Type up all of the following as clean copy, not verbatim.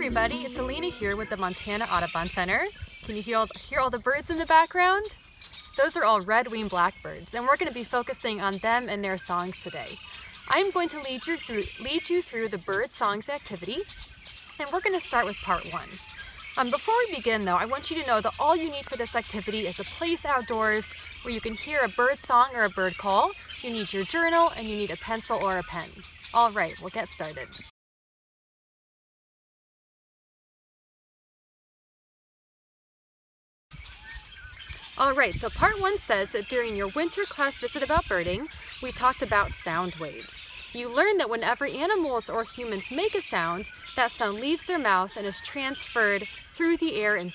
everybody, it's Alina here with the Montana Audubon Center. Can you hear all the birds in the background? Those are all red-winged blackbirds, and we're going to be focusing on them and their songs today. I'm going to lead you through the bird songs activity, and we're going to start with part one. Before we begin though, I want you to know that all you need for this activity is a place outdoors where you can hear a bird song or a bird call. You need your journal and you need a pencil or a pen. All right, we'll get started. Alright, so part one says that during your winter class visit about birding, we talked about sound waves. You learned that whenever animals or humans make a sound, that sound leaves their mouth and is transferred through the air in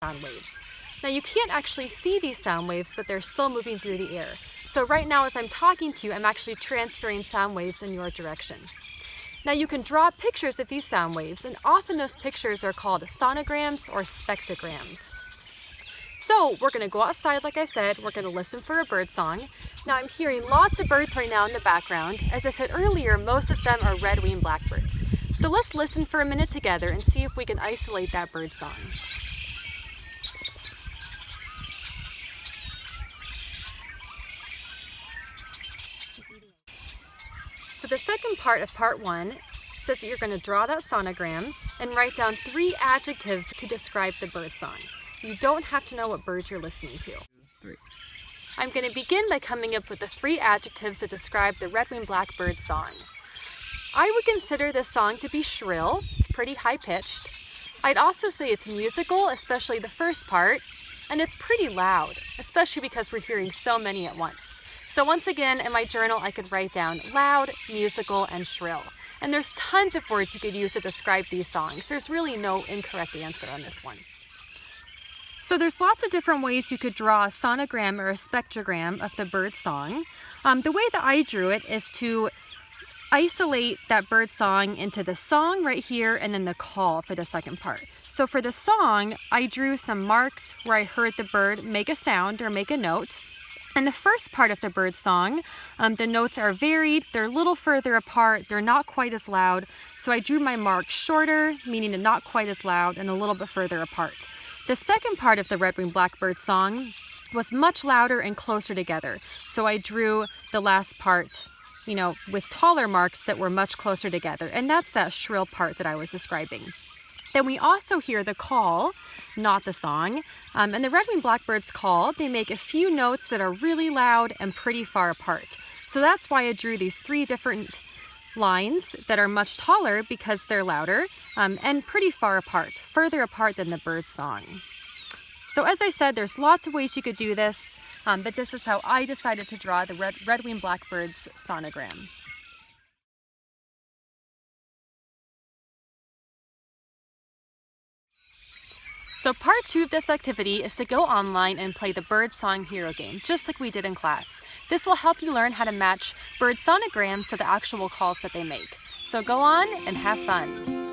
sound waves. Now you can't actually see these sound waves, but they're still moving through the air. So right now as I'm talking to you, I'm actually transferring sound waves in your direction. Now you can draw pictures of these sound waves, and often those pictures are called sonograms or spectrograms. So we're going to go outside, like I said, we're going to listen for a bird song. Now I'm hearing lots of birds right now in the background. As I said earlier, most of them are red-winged blackbirds. So let's listen for a minute together and see if we can isolate that bird song. So the second part of part one says that you're going to draw that sonogram and write down 3 adjectives to describe the bird song. You don't have to know what bird you're listening to. 3. I'm going to begin by coming up with the 3 adjectives to describe the red-winged blackbird song. I would consider this song to be shrill. It's pretty high-pitched. I'd also say it's musical, especially the first part, and it's pretty loud, especially because we're hearing so many at once. So once again, in my journal, I could write down loud, musical, and shrill. And there's tons of words you could use to describe these songs. There's really no incorrect answer on this one. So there's lots of different ways you could draw a sonogram or a spectrogram of the bird song. The way that I drew it is to isolate that bird song into the song right here and then the call for the second part. So for the song, I drew some marks where I heard the bird make a sound or make a note. In the first part of the bird song, the notes are varied, they're a little further apart, they're not quite as loud. So I drew my marks shorter, meaning not quite as loud, and a little bit further apart. The second part of the red-winged blackbird song was much louder and closer together. So I drew the last part, with taller marks that were much closer together. And that's that shrill part that I was describing. Then we also hear the call, not the song. And the red-winged blackbird's call, they make a few notes that are really loud and pretty far apart. So that's why I drew these 3 different lines that are much taller because they're louder and pretty far apart, further apart than the bird song. So as I said, there's lots of ways you could do this, but this is how I decided to draw the red-winged blackbird's sonogram. So part 2 of this activity is to go online and play the bird song hero game, just like we did in class. This will help you learn how to match bird sonograms to the actual calls that they make. So go on and have fun.